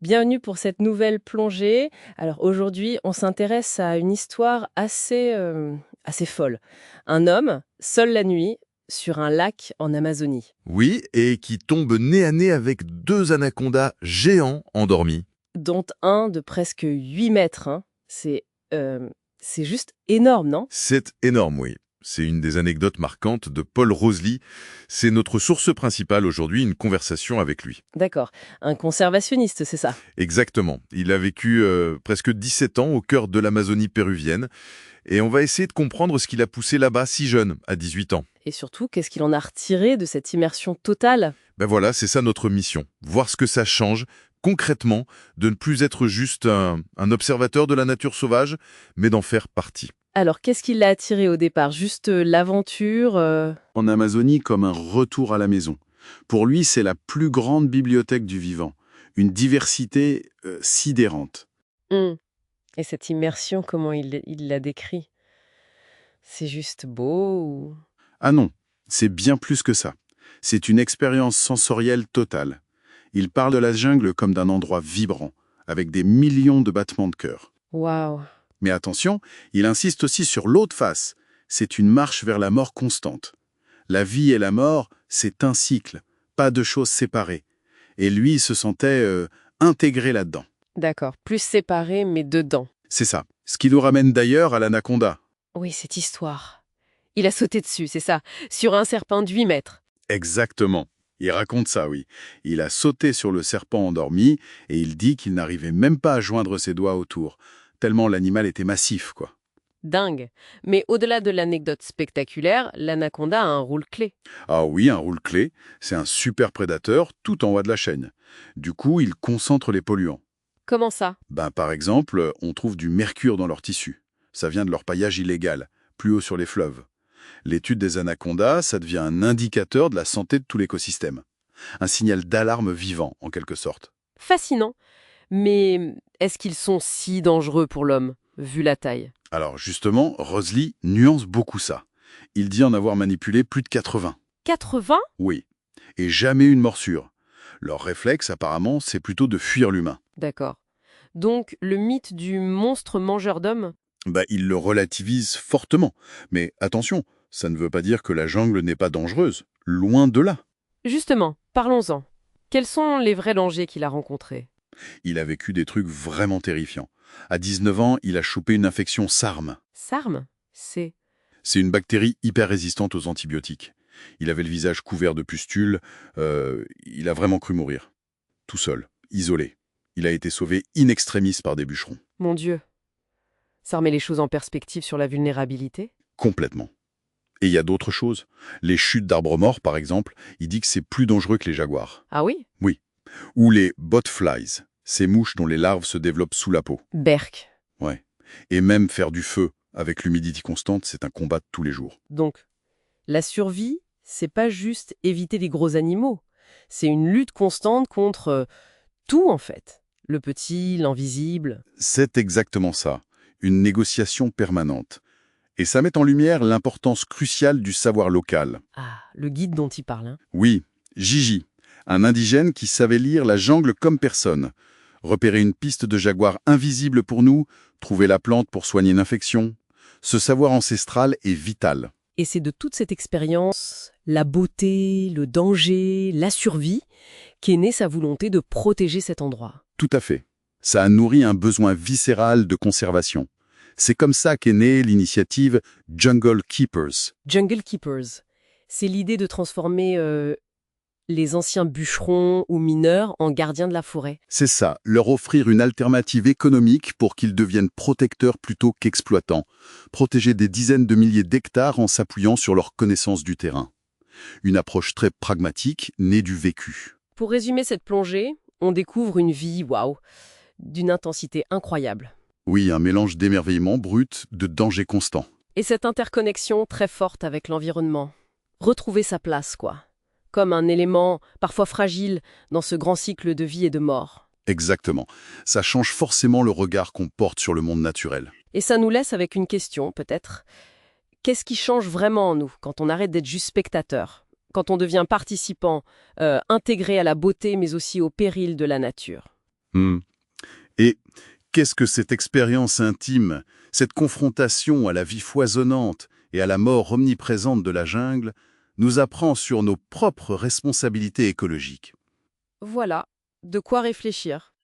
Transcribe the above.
Bienvenue pour cette nouvelle plongée. Alors aujourd'hui, on s'intéresse à une histoire assez folle. Un homme, seul la nuit, sur un lac en Amazonie, Oui, et qui tombe nez à nez avec deux anacondas géants endormis. dont un de presque 8 mètres, hein. C'est juste énorme, non? C'est énorme, oui. C'est une des anecdotes marquantes de Paul Rosely. C'est notre source principale aujourd'hui, une conversation avec lui. D'accord. Un conservationniste, c'est ça. Exactement. Il a vécu presque 17 ans au cœur de l'Amazonie péruvienne. Et on va essayer de comprendre ce qui l'a poussé là-bas si jeune, à 18 ans. Et surtout, qu'est-ce qu'il en a retiré de cette immersion totale? Ben voilà, c'est ça notre mission. Voir ce que ça change, concrètement, de ne plus être juste un observateur de la nature sauvage, mais d'en faire partie. Alors, qu'est-ce qui l'a attiré au départ? Juste l'aventure En Amazonie comme un retour à la maison. Pour lui, c'est la plus grande bibliothèque du vivant, une diversité sidérante. Hmm. Et cette immersion, comment il l'a décrit? C'est juste beau ou... Ah non, c'est bien plus que ça. C'est une expérience sensorielle totale. Il parle de la jungle comme d'un endroit vibrant, avec des millions de battements de cœur. Waouh! Mais attention, il insiste aussi sur l'autre face. C'est une marche vers la mort constante. La vie et la mort, c'est un cycle, pas deux choses séparées. Et lui se sentait intégré là-dedans. D'accord, plus séparés mais dedans. C'est ça. Ce qui nous ramène d'ailleurs à l'anaconda. Oui, cette histoire. Il a sauté dessus, c'est ça, sur un serpent de 8 mètres. Exactement. Il raconte ça, oui. Il a sauté sur le serpent endormi et il dit qu'il n'arrivait même pas à joindre ses doigts autour, tellement l'animal était massif, quoi. Dingue. Mais au-delà de l'anecdote spectaculaire, l'anaconda a un rôle clé. Ah oui, un rôle clé, c'est un super prédateur tout en haut de la chaîne. Du coup, il concentre les polluants. Comment ça? Par exemple, on trouve du mercure dans leurs tissus. Ça vient de leur paillage illégal, plus haut sur les fleuves. L'étude des anacondas, ça devient un indicateur de la santé de tout l'écosystème. Un signal d'alarme vivant, en quelque sorte. Fascinant. Mais est-ce qu'ils sont si dangereux pour l'homme, vu la taille? Alors justement, Rosely nuance beaucoup ça. Il dit en avoir manipulé plus de 80. 80? Oui. Et jamais une morsure. Leur réflexe, apparemment, c'est plutôt de fuir l'humain. D'accord. Donc, le mythe du monstre mangeur d'hommes? Il le relativise fortement. Mais attention, ça ne veut pas dire que la jungle n'est pas dangereuse. Loin de là. Justement, parlons-en. Quels sont les vrais dangers qu'il a rencontrés? Il a vécu des trucs vraiment terrifiants. À 19 ans, il a chopé une infection SARM. SARM? C'est... C'est une bactérie hyper résistante aux antibiotiques. Il avait le visage couvert de pustules. Il a vraiment cru mourir. Tout seul, isolé. Il a été sauvé in extremis par des bûcherons. Mon Dieu. Ça remet les choses en perspective sur la vulnérabilité? Complètement. Et il y a d'autres choses. Les chutes d'arbres morts, par exemple, il dit que c'est plus dangereux que les jaguars. Ah oui? Oui. Ou les botflies, ces mouches dont les larves se développent sous la peau. Berk. Ouais. Et même faire du feu avec l'humidité constante, c'est un combat de tous les jours. Donc, la survie, c'est pas juste éviter les gros animaux. C'est une lutte constante contre tout, en fait. Le petit, l'invisible. C'est exactement ça. Une négociation permanente. Et ça met en lumière l'importance cruciale du savoir local. Ah, le guide dont il parle, hein. Oui, Gigi, un indigène qui savait lire la jungle comme personne. Repérer une piste de jaguar invisible pour nous, trouver la plante pour soigner une infection. Ce savoir ancestral est vital. Et c'est de toute cette expérience, la beauté, le danger, la survie, qu'est née sa volonté de protéger cet endroit. Tout à fait. Ça a nourri un besoin viscéral de conservation. C'est comme ça qu'est née l'initiative Jungle Keepers. Jungle Keepers, c'est l'idée de transformer les anciens bûcherons ou mineurs en gardiens de la forêt. C'est ça, leur offrir une alternative économique pour qu'ils deviennent protecteurs plutôt qu'exploitants. Protéger des dizaines de milliers d'hectares en s'appuyant sur leur connaissance du terrain. Une approche très pragmatique, née du vécu. Pour résumer cette plongée, on découvre une vie, waouh, d'une intensité incroyable. Oui, un mélange d'émerveillement brut, de danger constant. Et cette interconnexion très forte avec l'environnement. Retrouver sa place, quoi. Comme un élément parfois fragile dans ce grand cycle de vie et de mort. Exactement. Ça change forcément le regard qu'on porte sur le monde naturel. Et ça nous laisse avec une question, peut-être. Qu'est-ce qui change vraiment en nous quand on arrête d'être juste spectateur? Quand on devient participant, intégré à la beauté mais aussi au péril de la nature? Hmm. Et qu'est-ce que cette expérience intime, cette confrontation à la vie foisonnante et à la mort omniprésente de la jungle, nous apprend sur nos propres responsabilités écologiques? Voilà, de quoi réfléchir.